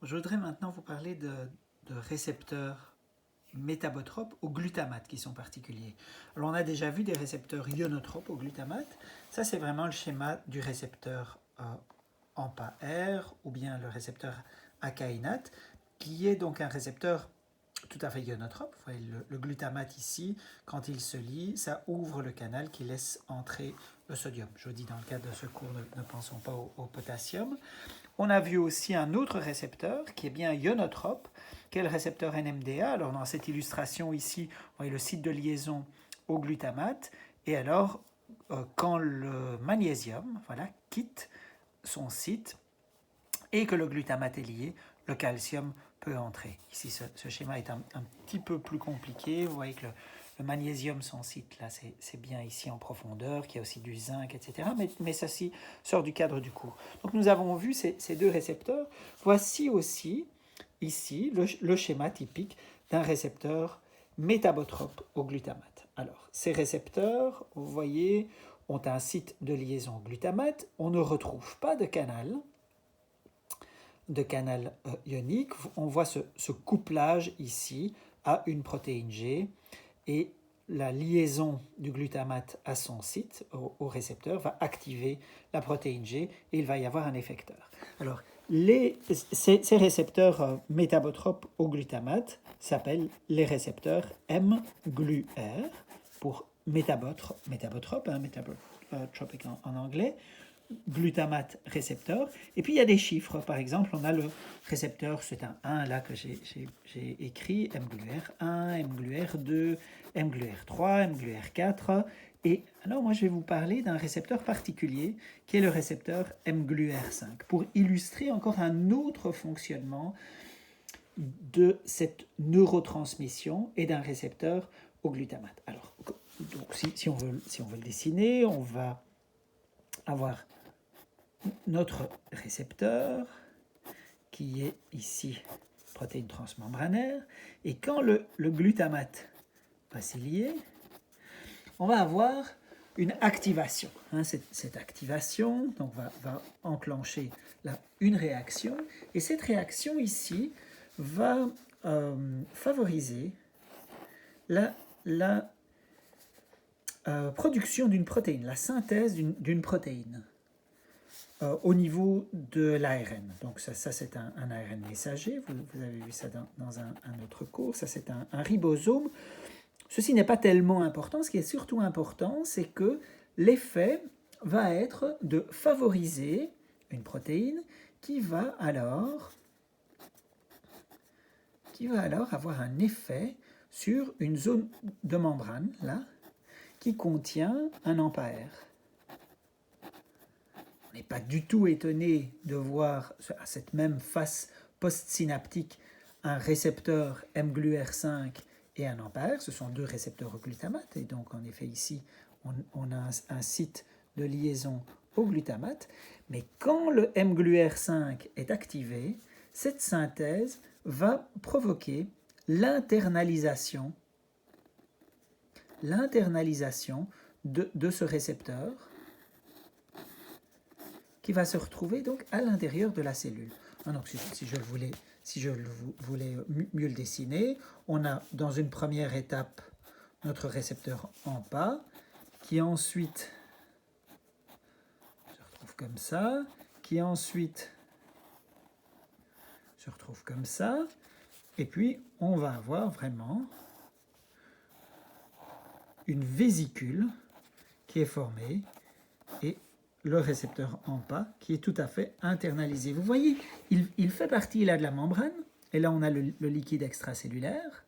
Je voudrais maintenant vous parler de récepteurs métabotropes au glutamate qui sont particuliers. Alors on a déjà vu des récepteurs ionotropes au glutamate. Ça c'est vraiment le schéma du récepteur AMPA-R ou bien le récepteur acaïnate qui est donc un récepteur tout à fait ionotrope. Vous voyez le glutamate ici, quand il se lie, ça ouvre le canal qui laisse entrer le sodium. Je vous dis dans le cadre de ce cours, ne pensons pas au potassium. On a vu aussi un autre récepteur qui est bien ionotrope, qui est le récepteur NMDA. Alors dans cette illustration ici, vous voyez le site de liaison au glutamate. Et alors, quand le magnésium quitte son site et que le glutamate est lié, le calcium peut entrer. Ici, ce schéma est un petit peu plus compliqué. Vous voyez que le magnésium, son site, là, c'est bien ici en profondeur, qu'il y a aussi du zinc, etc. Mais ceci sort du cadre du cours. Donc nous avons vu ces deux récepteurs. Voici aussi, ici, le schéma typique d'un récepteur métabotrope au glutamate. Alors, ces récepteurs, vous voyez, ont un site de liaison glutamate. On ne retrouve pas de canal ionique. On voit ce couplage ici à une protéine G et la liaison du glutamate à son site, au récepteur, va activer la protéine G et il va y avoir un effecteur. Alors, ces récepteurs métabotropes au glutamate s'appellent les récepteurs mGlu-R pour métabotrope, métabotropique en anglais, glutamate récepteur. Et puis il y a des chiffres. Par exemple, on a le récepteur, c'est un 1 là que j'ai écrit, mGlu-R1, mGlu-R2, mGlu-R3, mGlu-R4. Et alors moi je vais vous parler d'un récepteur particulier qui est le récepteur mGlu-R5 pour illustrer encore un autre fonctionnement de cette neurotransmission et d'un récepteur au glutamate. Alors, donc, si on veut le dessiner, on va avoir notre récepteur qui est ici protéine transmembranaire, et quand le glutamate va s'y lier, on va avoir une activation. Cette activation donc, va enclencher une réaction, et cette réaction ici va favoriser la production d'une protéine, la synthèse d'une protéine. Au niveau de l'ARN. Donc ça c'est un ARN messager, vous avez vu ça dans un autre cours, ça c'est un ribosome. Ceci n'est pas tellement important, ce qui est surtout important, c'est que l'effet va être de favoriser une protéine qui va alors avoir un effet sur une zone de membrane, là, qui contient un AMPA-R. On n'est pas du tout étonné de voir à cette même face postsynaptique un récepteur mGlu-R5 et un AMPA-R. Ce sont deux récepteurs au glutamate. Et donc, en effet, ici, on a un site de liaison au glutamate. Mais quand le mGlu-R5 est activé, cette synthèse va provoquer l'internalisation de ce récepteur qui va se retrouver donc à l'intérieur de la cellule. Donc, si je voulais mieux le dessiner, on a dans une première étape notre récepteur AMPA qui ensuite se retrouve comme ça, qui ensuite se retrouve comme ça, et puis on va avoir vraiment une vésicule qui est formée et le récepteur AMPA qui est tout à fait internalisé. Vous voyez, il fait partie là de la membrane, et là on a le liquide extracellulaire.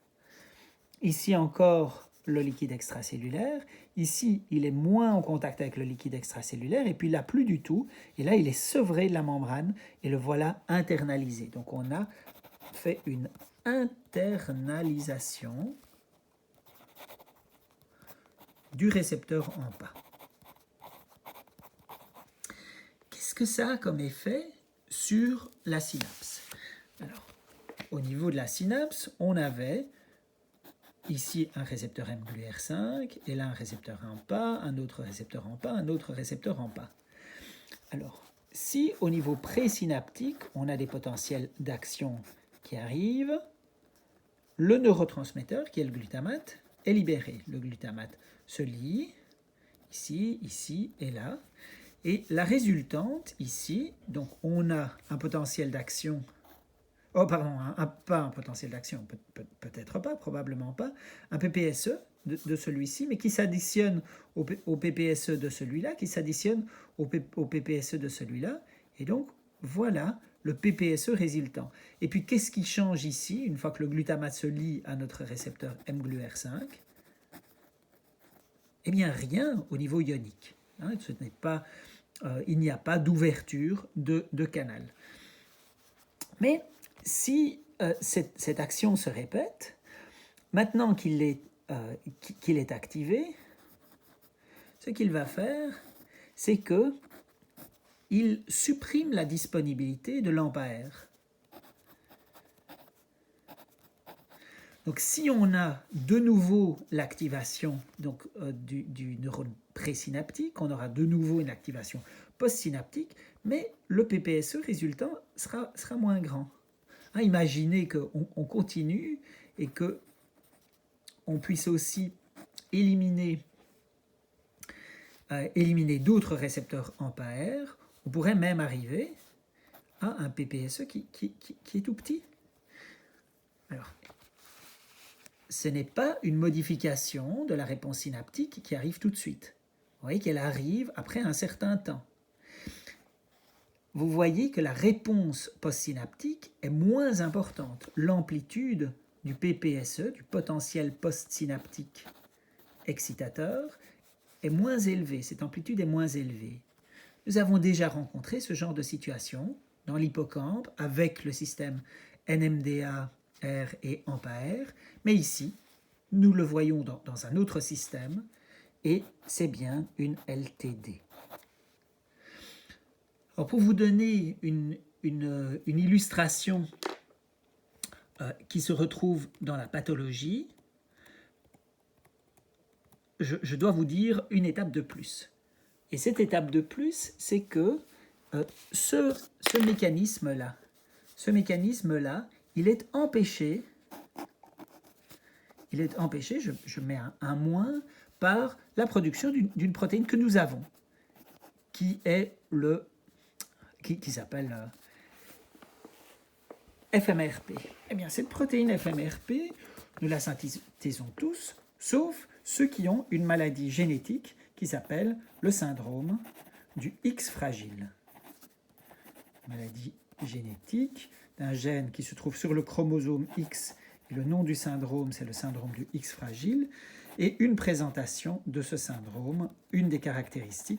Ici encore le liquide extracellulaire. Ici, il est moins en contact avec le liquide extracellulaire, et puis là plus du tout. Et là, il est sevré de la membrane, et le voilà internalisé. Donc on a fait une internalisation du récepteur AMPA. Qu'est-ce que ça a comme effet sur la synapse? Alors, au niveau de la synapse, on avait ici un récepteur mGlu-R5, et là un récepteur AMPA, un autre récepteur AMPA, un autre récepteur AMPA. Alors, si au niveau présynaptique, on a des potentiels d'action qui arrivent, le neurotransmetteur, qui est le glutamate, est libéré. Le glutamate se lie, ici, ici et là. Et la résultante, ici, donc on a un potentiel d'action, oh pardon, pas un potentiel d'action, peut-être pas, probablement pas, un PPSE de celui-ci, mais qui s'additionne au PPSE de celui-là, qui s'additionne au PPSE de celui-là, et donc voilà le PPSE résultant. Et puis qu'est-ce qui change ici, une fois que le glutamate se lie à notre récepteur mGluR5? Eh bien rien au niveau ionique. Hein, ce n'est pas, il n'y a pas d'ouverture de canal. Mais si cette action se répète, maintenant qu'il est activé, ce qu'il va faire, c'est qu'il supprime la disponibilité de l'ampère. Donc si on a de nouveau l'activation du neurone présynaptique, on aura de nouveau une activation postsynaptique, mais le PPSE résultant sera moins grand. Hein, imaginez qu'on continue et qu'on puisse aussi éliminer d'autres récepteurs ampères. On pourrait même arriver à un PPSE qui est tout petit. Alors, ce n'est pas une modification de la réponse synaptique qui arrive tout de suite. Vous voyez qu'elle arrive après un certain temps. Vous voyez que la réponse postsynaptique est moins importante. L'amplitude du PPSE, du potentiel postsynaptique excitateur, est moins élevée. Cette amplitude est moins élevée. Nous avons déjà rencontré ce genre de situation dans l'hippocampe avec le système NMDA, R et AMPA-R, mais ici, nous le voyons dans un autre système et c'est bien une LTD. Alors pour vous donner une illustration qui se retrouve dans la pathologie, je dois vous dire une étape de plus. Et cette étape de plus, c'est que ce mécanisme-là, il est empêché, je mets un moins, par la production d'une protéine que nous avons, qui est qui s'appelle FMRP. Eh bien, cette protéine FMRP, nous la synthétisons tous, sauf ceux qui ont une maladie génétique qui s'appelle le syndrome du X fragile. Maladie génétique d'un gène qui se trouve sur le chromosome X. Et le nom du syndrome, c'est le syndrome du X fragile. Et une présentation de ce syndrome, une des caractéristiques,